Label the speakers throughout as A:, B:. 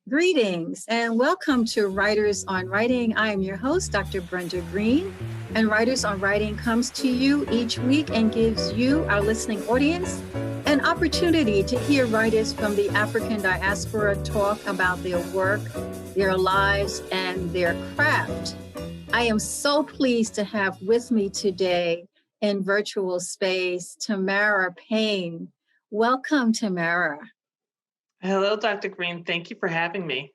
A: Greetings and welcome to Writers on Writing. I am your host, Dr. Brenda Greene, and Writers on Writing comes to you each week and gives you, our listening audience, an opportunity to hear writers from the African diaspora talk about their work, their lives, and their craft. I am so pleased to have with me today in virtual space, Tamara Payne. Welcome, Tamara.
B: Hello, Dr. Greene. Thank you for having me.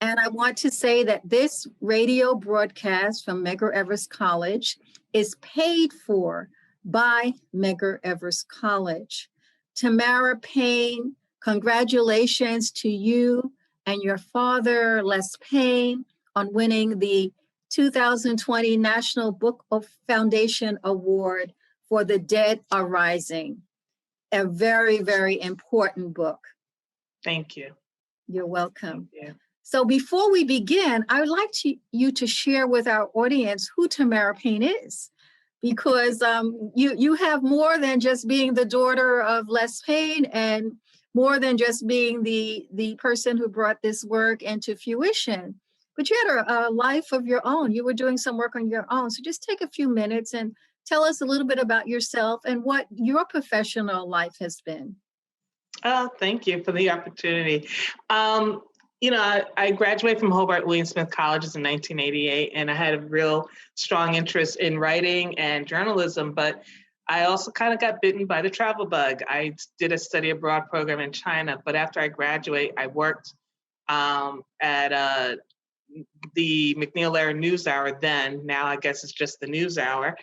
A: And I want to say that this radio broadcast from Medgar Evers College is paid for by Medgar Evers College. Tamara Payne, congratulations to you and your father, Les Payne, on winning the 2020 National Book of Foundation Award for The Dead Are Rising. A very, very important book.
B: Thank you.
A: You're welcome.
B: Thank you.
A: So before we begin, I would like you to share with our audience who Tamara Payne is, because you have more than just being the daughter of Les Payne and more than just being the person who brought this work into fruition, but you had a life of your own. You were doing some work on your own. So just take a few minutes and tell us a little bit about yourself and what your professional life has been.
B: Thank you for the opportunity. I graduated from Hobart William Smith Colleges in 1988, and I had a real strong interest in writing and journalism, but I also kind of got bitten by the travel bug. I did a study abroad program in China, but after I graduated, I worked at the McNeil-Lehrer NewsHour then. Now I guess it's just the NewsHour.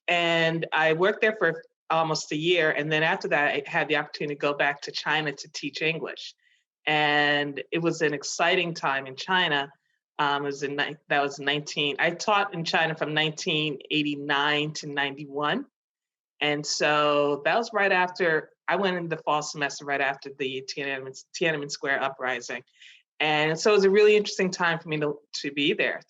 B: And I worked there for almost a year. And then after that, I had the opportunity to go back to China to teach English. And it was an exciting time in China. I taught in China from 1989 to 91. And so that was right after, I went in the fall semester right after the Tiananmen Square uprising. And so it was a really interesting time for me to be there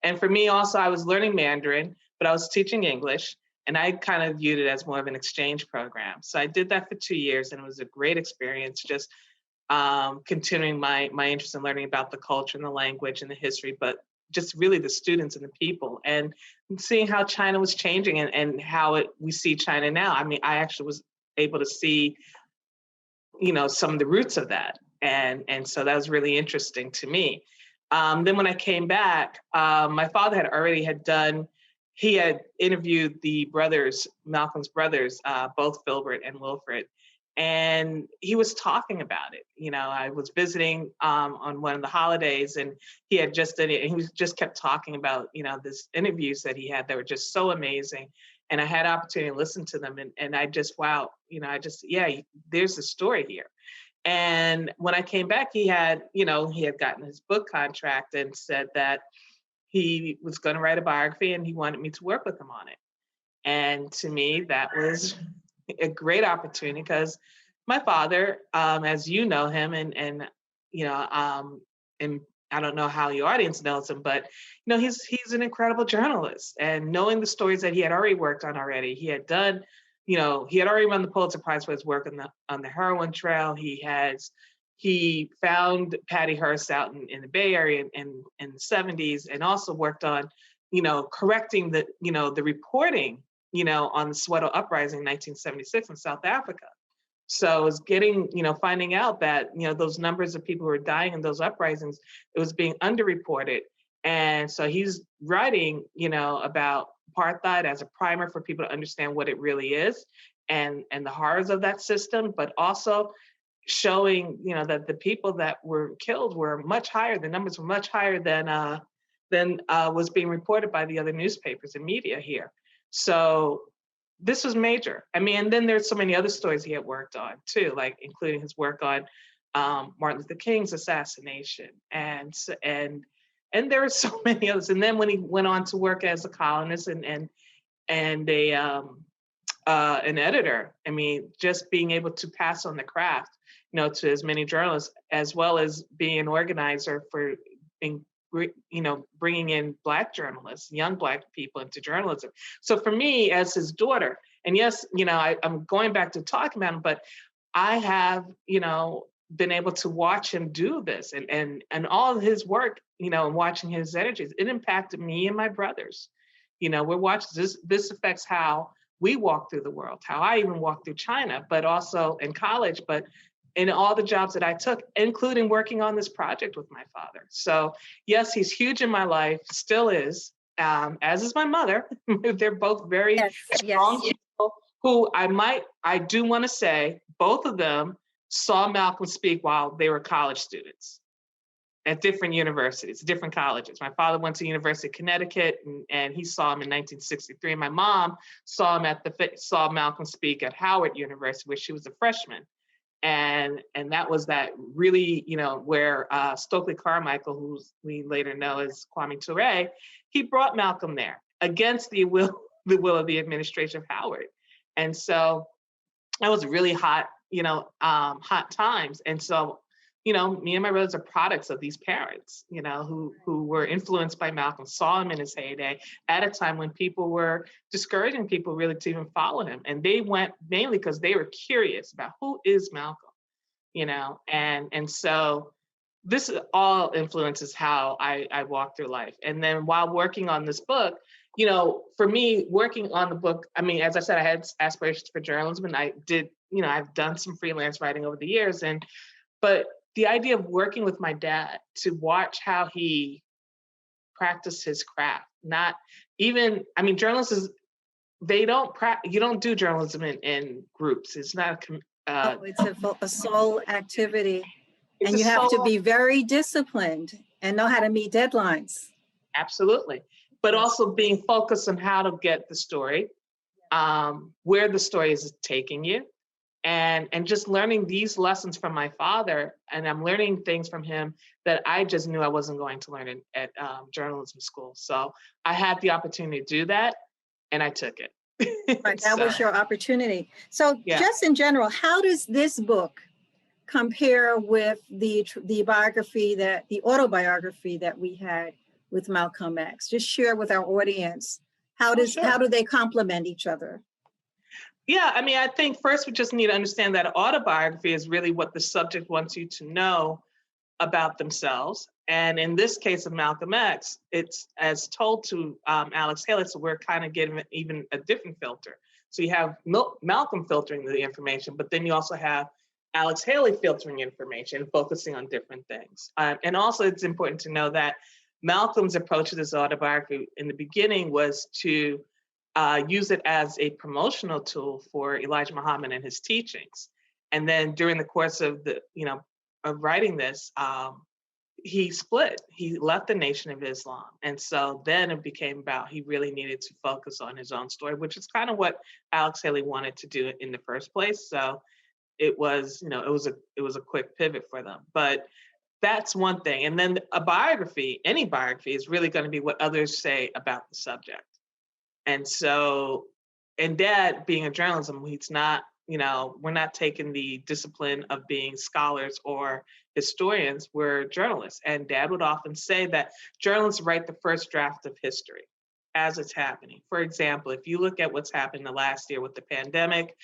B: and for me also, I was learning Mandarin, but I was teaching English, and I kind of viewed it as more of an exchange program. So I did that for 2 years, and it was a great experience, just continuing my interest in learning about the culture and the language and the history, but just really the students and the people, and seeing how China was changing and how we see China now. I mean, I actually was able to see, some of the roots of that. And so that was really interesting to me. Then when I came back, my father he had interviewed the brothers, Malcolm's brothers, both Filbert and Wilfred, and he was talking about it. I was visiting on one of the holidays, and he had just done it, and he just kept talking about, this interviews that he had that were just so amazing. And I had opportunity to listen to them, and I just, wow, there's a story here. And when I came back, he had gotten his book contract and said that he was going to write a biography and he wanted me to work with him on it. And to me, that was a great opportunity because my father, as you know him, and I don't know how your audience knows him, but he's an incredible journalist. And knowing the stories that he had already worked on already, he had done. He had already won the Pulitzer Prize for his work on the heroin trail. He found Patty Hearst out in the Bay Area in the 70s, and also worked on, correcting the reporting, on the Soweto uprising in 1976 in South Africa. So it was finding out that, those numbers of people who were dying in those uprisings, it was being underreported. And so he's writing, about apartheid as a primer for people to understand what it really is and the horrors of that system, but also showing, that the people that were killed were much higher. The numbers were much higher than was being reported by the other newspapers and media here. So this was major. I mean, and then there's so many other stories he had worked on too, like including his work on Martin Luther King's assassination, and there were so many others. And then when he went on to work as a columnist and an editor, I mean, just being able to pass on the craft, to as many journalists, as well as being an organizer for bringing in Black journalists, young Black people into journalism. So for me, as his daughter, and yes, I'm going back to talking about him, but I have, been able to watch him do this and all of his work, you know, and watching his energies, it impacted me and my brothers. You know, we're watching this affects how we walk through the world, how I even walk through China, but also in college, but in all the jobs that I took, including working on this project with my father. So yes, he's huge in my life, still is, as is my mother. They're both very strong people who I do want to say, both of them saw Malcolm speak while they were college students at different universities, different colleges. My father went to University of Connecticut, and he saw him in 1963. My mom saw Malcolm speak at Howard University, where she was a freshman. And that was that really, you know, where Stokely Carmichael, who we later know as Kwame Ture, he brought Malcolm there against the will of the administration of Howard. And so that was really hot, you know, hot times. And so, you know, me and my brothers are products of these parents, you know, who were influenced by Malcolm, saw him in his heyday at a time when people were discouraging people really to even follow him. And they went mainly because they were curious about who is Malcolm, you know, and so this all influences how I walk through life. And then while working on this book, you know, for me, working on the book, I mean, as I said, I had aspirations for journalism, and I did, you know, I've done some freelance writing over the years, but the idea of working with my dad to watch how he practiced his craft, not even, I mean, journalists is, you don't do journalism in groups. It's not
A: it's a sole activity, and you have to be very disciplined and know how to meet deadlines.
B: Absolutely. But also being focused on how to get the story, where the story is taking you. And just learning these lessons from my father, and I'm learning things from him that I just knew I wasn't going to learn at journalism school. So I had the opportunity to do that, and I took it.
A: Right, that was your opportunity. So just in general, how does this book compare with the autobiography that we had with Malcolm X? Just share with our audience, how do they complement each other?
B: Yeah, I mean, I think first we just need to understand that autobiography is really what the subject wants you to know about themselves. And in this case of Malcolm X, it's as told to Alex Haley, so we're kind of getting even a different filter. So you have Malcolm filtering the information, but then you also have Alex Haley filtering information, focusing on different things. And also it's important to know that Malcolm's approach to this autobiography in the beginning was to use it as a promotional tool for Elijah Muhammad and his teachings. And then during the course of of writing this, he split. He left the Nation of Islam. And so then it became about he really needed to focus on his own story, which is kind of what Alex Haley wanted to do in the first place. So it was, it was a quick pivot for them. But that's one thing. And then a biography, any biography, is really going to be what others say about the subject. And so, and Dad, being a journalism, he's not, we're not taking the discipline of being scholars or historians, we're journalists. And Dad would often say that journalists write the first draft of history as it's happening. For example, if you look at what's happened the last year with the pandemic,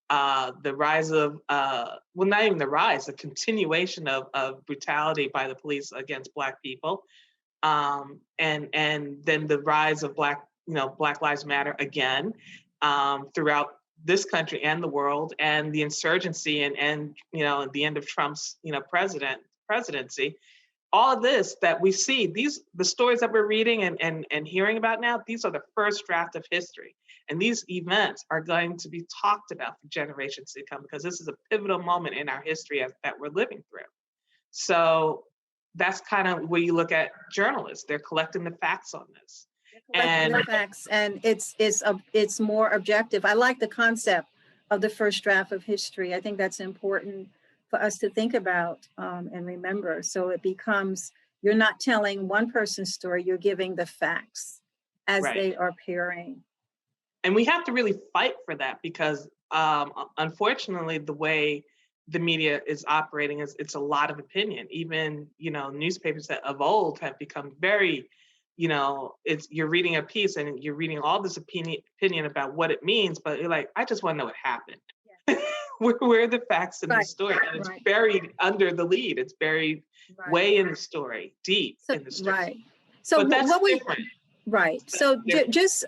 B: the rise of, well, not even the rise, the continuation of brutality by the police against Black people, and then the rise of Black Lives Matter again throughout this country and the world, and the insurgency and the end of Trump's presidency. All of this that we see, the stories that we're reading and hearing about now, these are the first draft of history. And these events are going to be talked about for generations to come, because this is a pivotal moment in our history that we're living through. So that's kind of where you look at journalists. They're collecting the facts on this.
A: And the facts, and it's more objective. I like the concept of the first draft of history. I think that's important for us to think about and remember. So it becomes, you're not telling one person's story, you're giving the facts as they are appearing.
B: And we have to really fight for that, because unfortunately, the way the media is operating is it's a lot of opinion. Even, newspapers that of old have become very, you're reading a piece and you're reading all this opinion about what it means, but you're like, I just want to know what happened. Yeah. where are the facts in the
A: Right,
B: story? And it's
A: right,
B: buried under the lead. It's buried
A: right.
B: way in the story, deep
A: So,
B: in the story.
A: right. So
B: But that's
A: what was,
B: different.
A: right.
B: That's
A: So
B: different.
A: just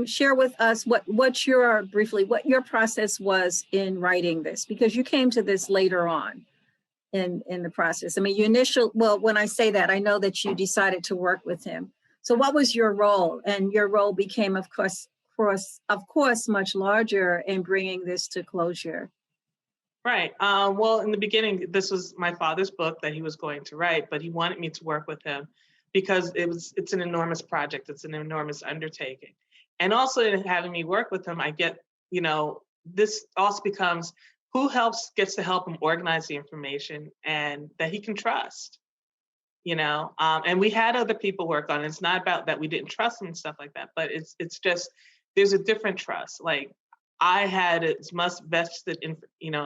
A: share with us what your, briefly, what your process was in writing this, because you came to this later on in the process. I mean, well, when I say that, I know that you decided to work with him. So what was your role? And your role became, of course, much larger in bringing this to closure.
B: Right. Well, in the beginning, this was my father's book that he was going to write, but he wanted me to work with him because it's an enormous project. It's an enormous undertaking. And also in having me work with him, I get, this also becomes who gets to help him organize the information and that he can trust, and we had other people work on it. It's not about that we didn't trust him and stuff like that, but it's just, there's a different trust. Like I had as much vested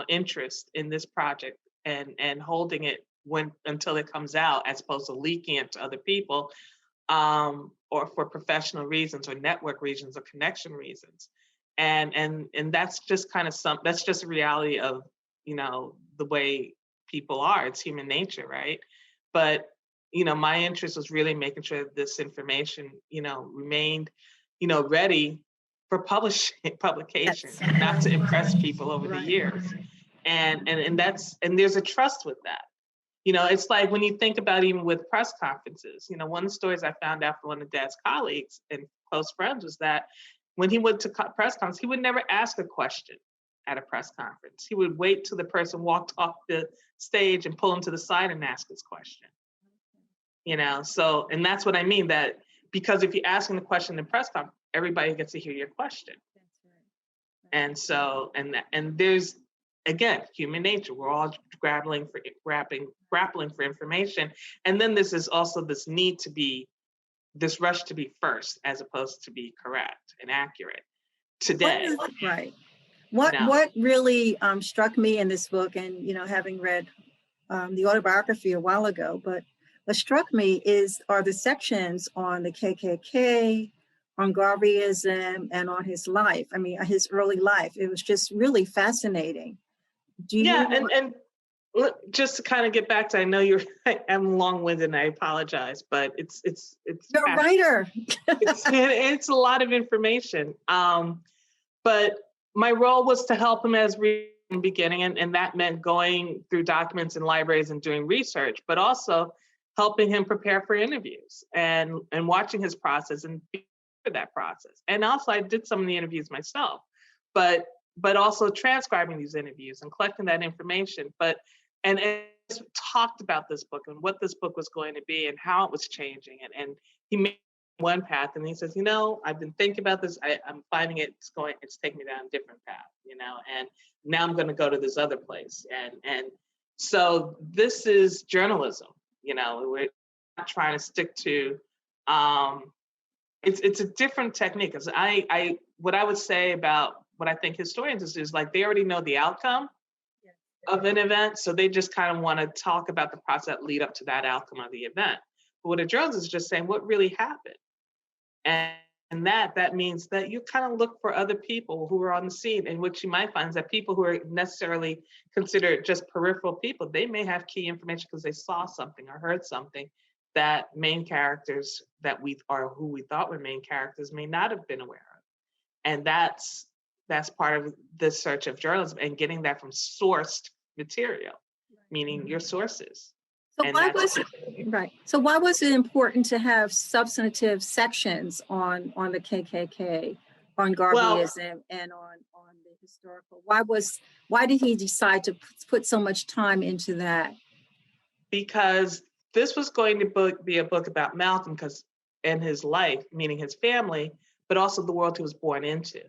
B: interest in this project and holding it until it comes out, as opposed to leaking it to other people, or for professional reasons or network reasons or connection reasons. And that's just kind of that's just a reality of, the way people are. It's human nature, right? But, my interest was really making sure that this information, remained, ready for publication,
A: Yes.
B: not to impress people over the
A: Right.
B: years. And there's a trust with that. It's like when you think about even with press conferences, one of the stories I found out from one of Dad's colleagues and close friends was that when he went to press conference, he would never ask a question at a press conference. He would wait till the person walked off the stage and pull him to the side and ask his question. So, and that's what I mean, that because if you're asking the question in press conference, everybody gets to hear your question. And so, and there's, again, human nature. We're all grappling for information. And then this is also this rush to be first, as opposed to be correct and accurate today.
A: Right. What really struck me in this book, and having read the autobiography a while ago, but what struck me are the sections on the KKK, on Garveyism, and on his life. I mean, his early life. It was just really fascinating.
B: And just to kind of get back to, I know I'm long-winded and I apologize, but it's
A: you're a writer.
B: it's a lot of information. But my role was to help him in the beginning, and that meant going through documents in libraries and doing research, but also helping him prepare for interviews and watching his process and being for that process. And also I did some of the interviews myself, but also transcribing these interviews and collecting that information. And talked about this book and what this book was going to be and how it was changing. And he made one path, and he says, I've been thinking about this. I'm finding it's taking me down a different path, and now I'm going to go to this other place. And so this is journalism, we're not trying to stick to, it's a different technique. Because what I would say about what I think historians is like, they already know the outcome of an event. So they just kind of want to talk about the process that lead up to that outcome of the event. But what a journalist is just saying what really happened. And that means that you kind of look for other people who are on the scene, and what you might find is that people who are necessarily considered just peripheral people, they may have key information because they saw something or heard something that main characters who we thought were main characters may not have been aware of. And that's part of the search of journalism, and getting that from sourced material, meaning your sources.
A: So why was it important to have substantive sections on the KKK, on Garveyism, and on the historical? Why did he decide to put so much time into that?
B: Because this was going to be a book about Malcolm, and his life, meaning his family, but also the world he was born into.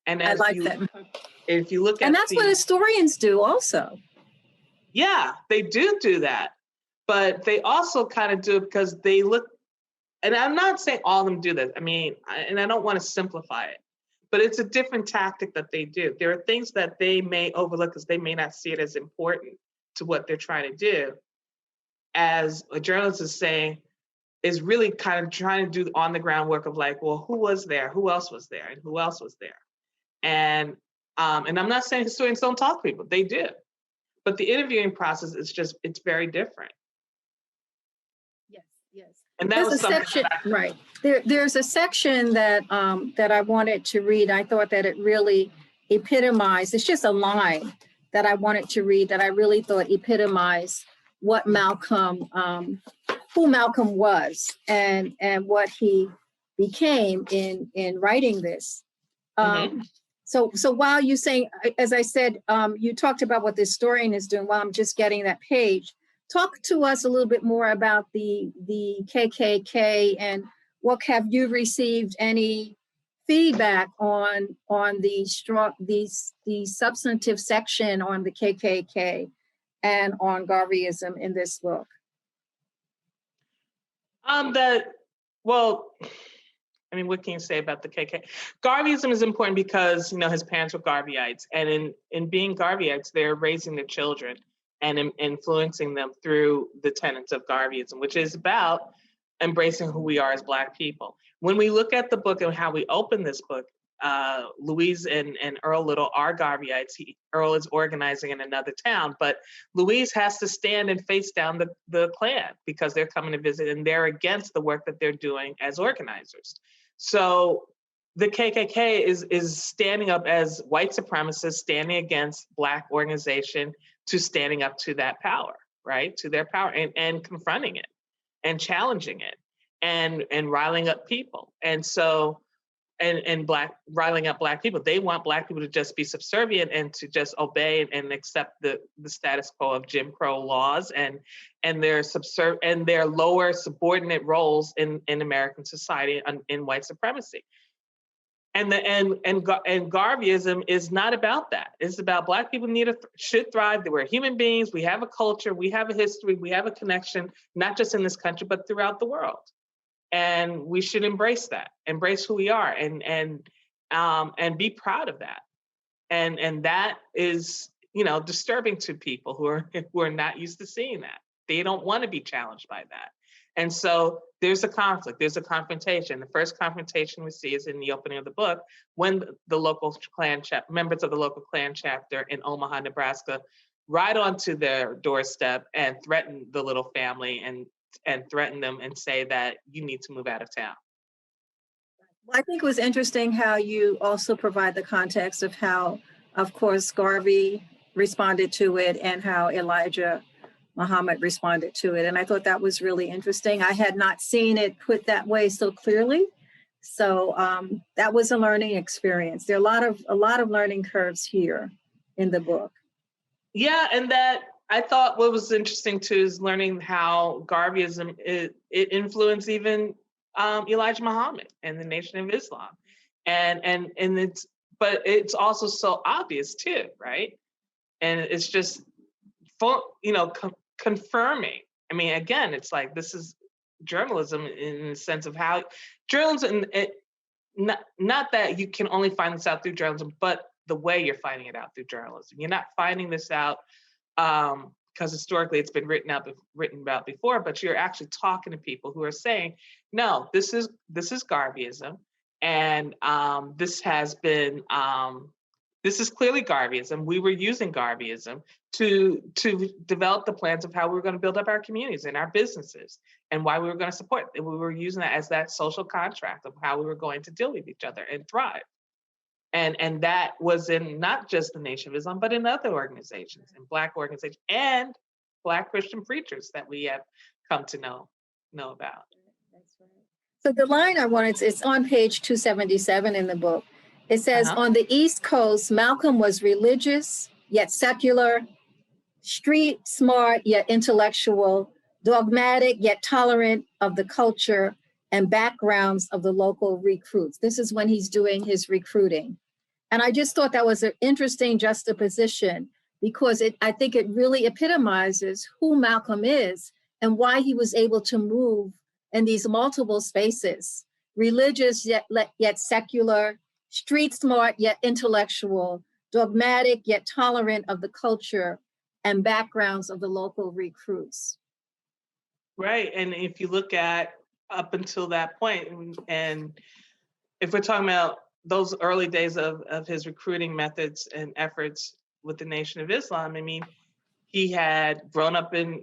B: And
A: I like that.
B: If you look at,
A: and that's what historians do also.
B: Yeah, they do that, but they also kind of do it because they look, and I'm not saying all of them do that. I mean, and I don't want to simplify it, but it's a different tactic that they do. There are things that they may overlook because they may not see it as important to what they're trying to do. As a journalist is saying, is really kind of trying to do on the ground work of like, well, who was there? Who else was there? And who else was there? And And I'm not saying historians don't talk to people, they do. But the interviewing process is just, it's very different.
A: Yes, yes.
B: And that
A: There's a
B: was something
A: section,
B: that
A: right. There's a section that that I wanted to read. I thought that it really epitomized, it's just a line that I wanted to read that I really thought epitomized what Malcolm, who Malcolm was and what he became in writing this. So while you saying, as I said, you talked about what the historian is doing while I'm just getting that page. Talk to us a little bit more about the KKK and what have you received any feedback on the substantive section on the KKK and on Garveyism in this book?
B: Well, I mean, what can you say about the KKK? Garveyism is important because, you know, his parents were Garveyites, and in being Garveyites, they're raising their children and influencing them through the tenets of Garveyism, which is about embracing who we are as Black people. When we look at the book and how we open this book, Louise and Earl Little are Garveyites. Earl is organizing in another town, but Louise has to stand and face down the Klan because they're coming to visit and they're against the work that they're doing as organizers. So the KKK is standing up as white supremacists, standing against Black organization, to standing up to that power, right? To their power and confronting it and challenging it and riling up people. And so, riling up Black people. They want Black people to just be subservient and to just obey and accept the status quo of Jim Crow laws and their lower subordinate roles in American society in white supremacy. And Garveyism is not about that. It's about Black people should thrive. We're human beings. We have a culture. We have a history. We have a connection, not just in this country, but throughout the world. And we should embrace that, embrace who we are, and be proud of that. And that is, you know, disturbing to people who are not used to seeing that. They don't want to be challenged by that. And so there's a conflict, there's a confrontation. The first confrontation we see is in the opening of the book when the local Klan members of the local Klan chapter in Omaha, Nebraska, ride onto their doorstep and threaten the Little family and threaten them and say that you need to move out of town.
A: Well, I think it was interesting how you also provide the context of how, of course, Garvey responded to it and how Elijah Muhammad responded to it. And I thought that was really interesting. I had not seen it put that way so clearly. So that was a learning experience. There are a lot of learning curves here in the book. Yeah,
B: and that I thought what was interesting too is learning how Garveyism it influenced even Elijah Muhammad and the Nation of Islam, and but it's also so obvious too, right? And it's just confirming. I mean, again, it's like this is journalism in the sense of how journalism. Not that you can only find this out through journalism, but the way you're finding it out through journalism. You're not finding this out because historically it's been written about before, but you're actually talking to people who are saying, no, this is Garveyism, and this has been this is clearly Garveyism. We were using Garveyism to develop the plans of how we were going to build up our communities and our businesses and why we were going to support. We were using that as that social contract of how we were going to deal with each other and thrive. And that was in not just the Nation of Islam, but in other organizations, in Black organizations and Black Christian preachers that we have come to know about.
A: That's right. So the line I wanted, it's on page 277 in the book. It says, on the East Coast, Malcolm was religious, yet secular, street smart, yet intellectual, dogmatic, yet tolerant of the culture and backgrounds of the local recruits. This is when he's doing his recruiting. And I just thought that was an interesting juxtaposition because I think it really epitomizes who Malcolm is and why he was able to move in these multiple spaces, religious yet secular, street smart yet intellectual, dogmatic yet tolerant of the culture and backgrounds of the local recruits.
B: Right, and if you look at up until that point, and if we're talking about those early days of his recruiting methods and efforts with the Nation of Islam, I mean, he had grown up in,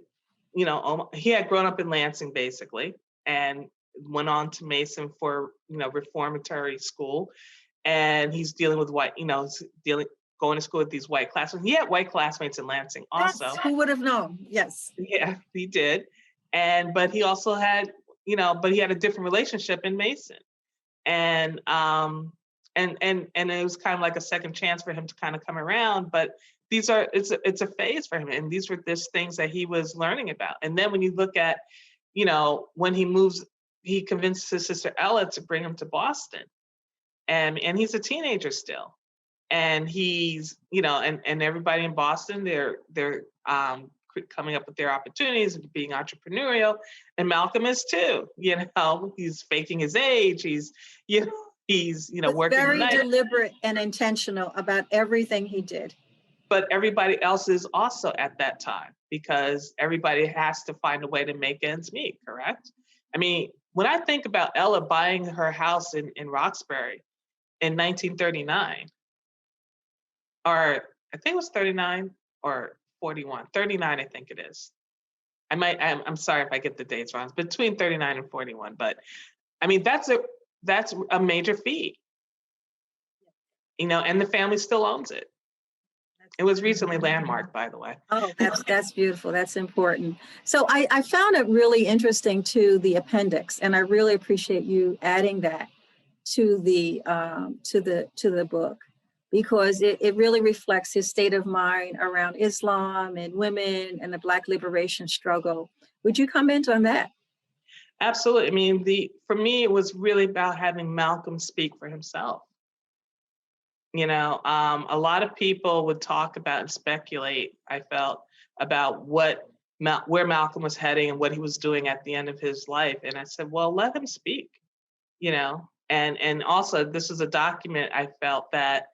B: he had grown up in Lansing basically, and went on to Mason for, reformatory school. And he's dealing with white, going to school with these white classmates. He had white classmates in Lansing also.
A: Yes, who would have known? Yes.
B: Yeah, he did. But he also had, but he had a different relationship in Mason. And it was kind of like a second chance for him to kind of come around. But it's a phase for him. And these were just things that he was learning about. And then when you look at, when he moves, he convinces his sister Ella to bring him to Boston. And he's a teenager still. And he's, and everybody in Boston, they're coming up with their opportunities and being entrepreneurial. And Malcolm is too, he's faking his age. He's working
A: very deliberate and intentional about everything he did.
B: But everybody else is also at that time, because everybody has to find a way to make ends meet, correct? I mean, when I think about Ella buying her house in Roxbury in 1939, or I think it was 39 or 41, 39, I think it is. I'm sorry if I get the dates wrong. It's between 39 and 41, but I mean, that's a major feat, and the family still owns it. It was recently landmarked, by the way.
A: Oh, that's beautiful. That's important. So I found it really interesting to the appendix, and I really appreciate you adding that to the book, because it really reflects his state of mind around Islam and women and the Black liberation struggle. Would you comment on that?
B: Absolutely. I mean, for me, it was really about having Malcolm speak for himself. A lot of people would talk about and speculate, I felt, about where Malcolm was heading and what he was doing at the end of his life. And I said, well, let him speak, and also this is a document I felt that,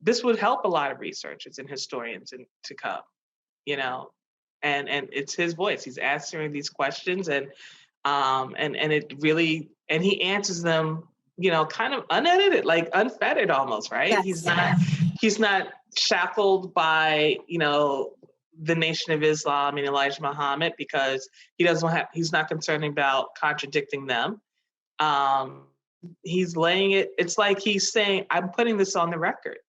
B: this would help a lot of researchers and historians to come, and it's his voice. He's answering these questions, and it really, and he answers them, kind of unedited, like unfettered almost, right? Yes. He's not shackled by, the Nation of Islam and Elijah Muhammad, because he's not concerned about contradicting them. He's laying it, it's like he's saying, I'm putting this on the record.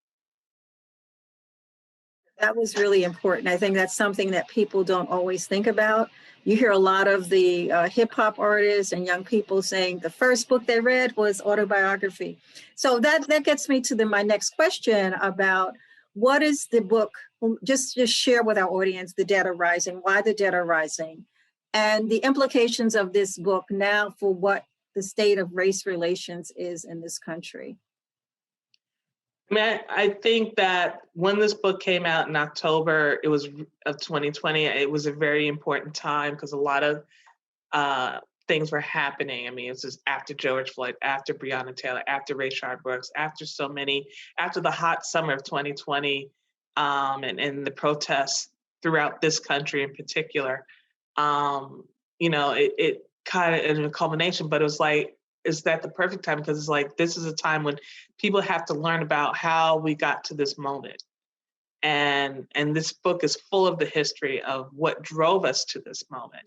A: That was really important. I think that's something that people don't always think about. You hear a lot of the hip hop artists and young people saying the first book they read was Autobiography. So that gets me to my next question about what is the book, just share with our audience The Dead Are Rising, why The Dead Are Rising, and the implications of this book now for what the state of race relations is in this country.
B: I mean, I think that when this book came out in October, of 2020, it was a very important time, because a lot of things were happening. I mean, it was just after George Floyd, after Breonna Taylor, after Rayshard Brooks, after the hot summer of 2020, and the protests throughout this country in particular. It kind of in a culmination, but it was like, is that the perfect time? Because it's like, this is a time when people have to learn about how we got to this moment. And this book is full of the history of what drove us to this moment.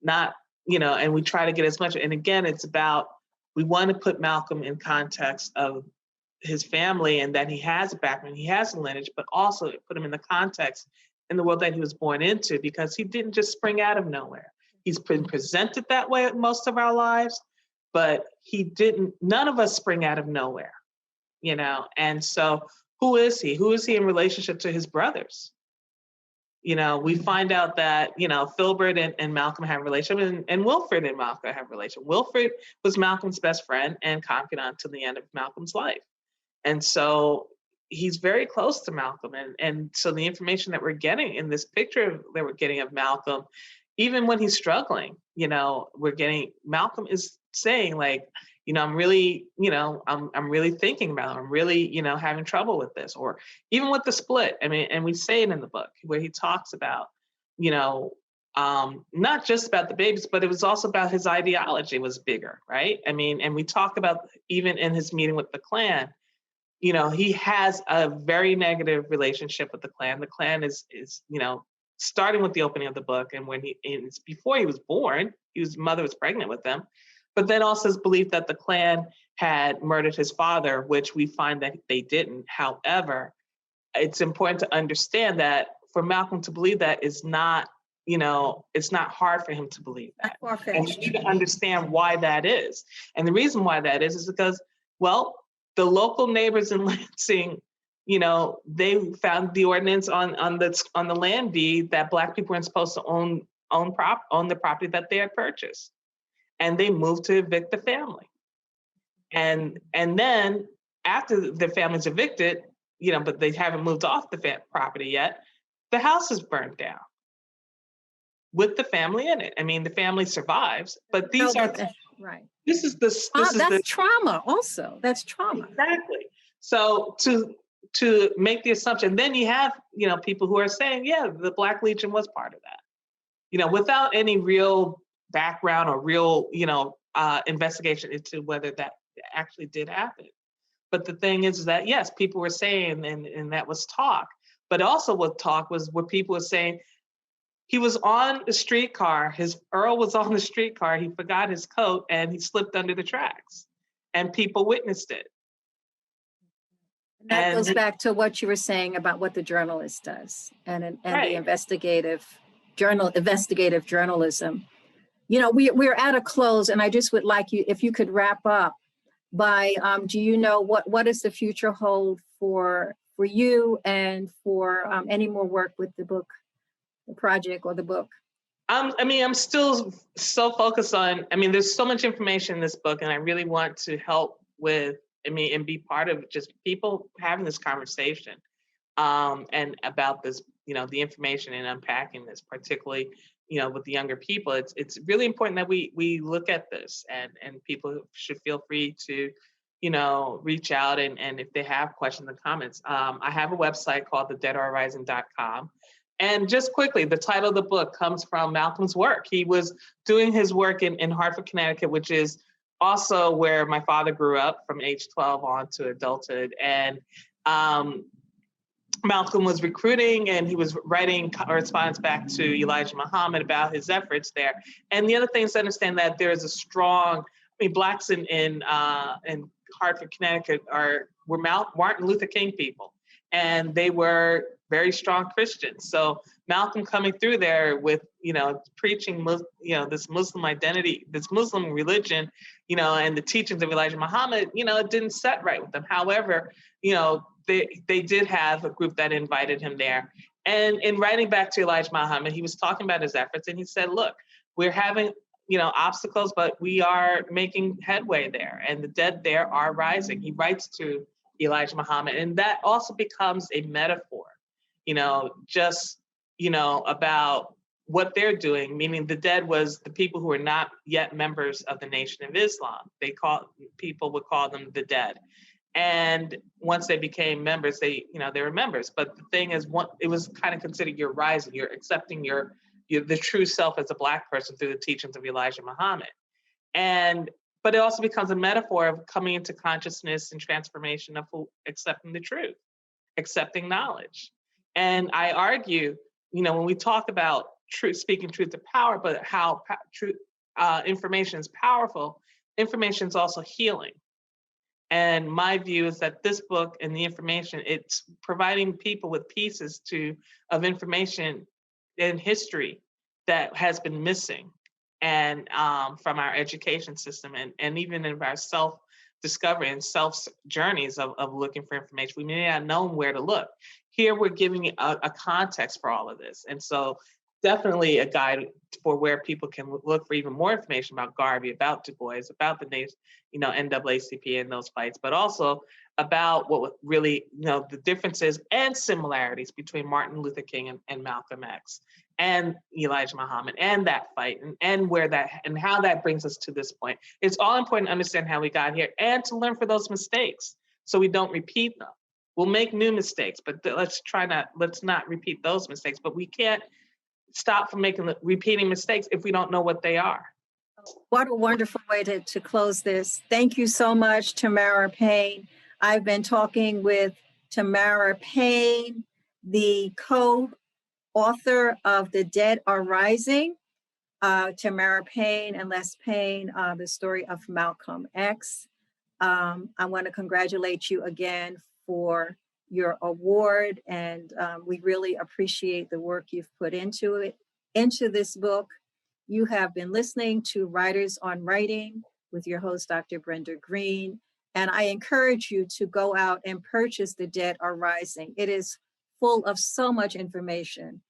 B: Not, and we try to get as much, and again, it's about, we want to put Malcolm in context of his family, and that he has a background, he has a lineage, but also put him in the context in the world that he was born into, because he didn't just spring out of nowhere. He's been presented that way most of our lives, but none of us spring out of nowhere, And so who is he? Who is he in relationship to his brothers? We find out that, Filbert and Malcolm have a relationship, and Wilfred and Malcolm have a relationship. Wilfred was Malcolm's best friend and confidant to the end of Malcolm's life. And so he's very close to Malcolm. And so the information that we're getting in this picture that we're getting of Malcolm, even when he's struggling, Malcolm is saying, like, I'm really, I'm really thinking about it. I'm really, having trouble with this, or even with the split. I mean, and we say it in the book where he talks about, not just about the babies, but it was also about his ideology was bigger, right? I mean, and we talk about even in his meeting with the Klan, you know, he has a very negative relationship with the Klan. The Klan is you know, starting with the opening of the book, and when it's before he was born, his mother was pregnant with him, but then also his belief that the Klan had murdered his father, which we find that they didn't. However, it's important to understand that for Malcolm to believe that is not, you know, it's not hard for him to believe that. And we need to understand why that is. And the reason why that is because, well, the local neighbors in Lansing, you know, they found the ordinance on the land deed that Black people weren't supposed to own the property that they had purchased, and they moved to evict the family. And then after the family's evicted, you know, but they haven't moved off the property yet, the house is burned down with the family in it. I mean, the family survives, but these are
A: right.
B: That's
A: trauma also. That's trauma.
B: Exactly. So to make the assumption, then you have, you know, people who are saying, yeah, the Black Legion was part of that, you know, without any real background or real, you know, investigation into whether that actually did happen. But the thing is that, yes, people were saying, and that was talk, but also what talk was where people were saying, he was on the streetcar, Earl was on the streetcar, he forgot his coat and he slipped under the tracks, and people witnessed it.
A: And that goes back to what you were saying about what the journalist does and the investigative journalism. You know, we're at a close, and I just would like you, if you could wrap up by, do you know what does the future hold for you and for any more work with the book, the project or the book?
B: I mean, I'm still so focused on, I mean, there's so much information in this book, and I really want to help with, I mean, and be part of just people having this conversation and about this, you know, the information and unpacking this, particularly, you know, with the younger people. It's really important that we look at this, and people should feel free to, you know, reach out and if they have questions and comments. I have a website called thedeadarising.com. And just quickly, the title of the book comes from Malcolm's work. He was doing his work in Hartford, Connecticut, which is also where my father grew up from age 12 on to adulthood. And Malcolm was recruiting, and he was writing correspondence back to Elijah Muhammad about his efforts there. And the other thing is to understand that there is a strong, I mean, Blacks in Hartford, Connecticut were Martin Luther King people, and they were very strong Christians. So Malcolm coming through there with, you know, preaching, you know, this Muslim identity, this Muslim religion, you know, and the teachings of Elijah Muhammad, you know, it didn't set right with them. However, you know, they did have a group that invited him there. And in writing back to Elijah Muhammad, he was talking about his efforts, and he said, look, we're having, you know, obstacles, but we are making headway there, and the dead there are rising. He writes to Elijah Muhammad, and that also becomes a metaphor, you know, just, you know, about what they're doing, meaning the dead was the people who are not yet members of the Nation of Islam. People would call them the dead. And once they became members, they were members. But the thing is, it was kind of considered your rising, you're accepting the true self as a Black person through the teachings of Elijah Muhammad. But it also becomes a metaphor of coming into consciousness and transformation of accepting the truth, accepting knowledge. And I argue, you know, when we talk about speaking truth to power, but how information is powerful, information is also healing. And my view is that this book and the information, it's providing people with pieces of information and history that has been missing, and from our education system, and even in our self-discovery and self-journeys of looking for information. We may not know where to look. Here we're giving a context for all of this. And so definitely a guide for where people can look for even more information about Garvey, about Du Bois, about the nation, you know, NAACP and those fights, but also about what really, you know, the differences and similarities between Martin Luther King and Malcolm X and Elijah Muhammad and that fight, and where that and how that brings us to this point. It's all important to understand how we got here and to learn from those mistakes so we don't repeat them. We'll make new mistakes, but let's not repeat those mistakes. But we can't stop from repeating mistakes if we don't know what they are.
A: What a wonderful way to close this. Thank you so much, Tamara Payne. I've been talking with Tamara Payne, the co-author of The Dead Are Rising, Tamara Payne and Les Payne, the story of Malcolm X. I want to congratulate you again for your award, and we really appreciate the work you've put into this book. You have been listening to Writers on Writing with your host, Dr. Brenda Greene, and I encourage you to go out and purchase The Dead Are Rising. It is full of so much information,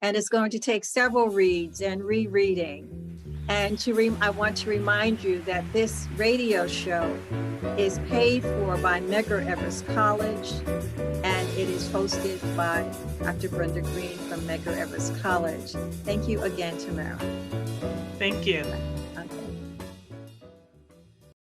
A: and it's going to take several reads and rereading. And I want to remind you that this radio show is paid for by Medgar Evers College, and it is hosted by Dr. Brenda Greene from Medgar Evers College. Thank you again, Tamara.
B: Thank you.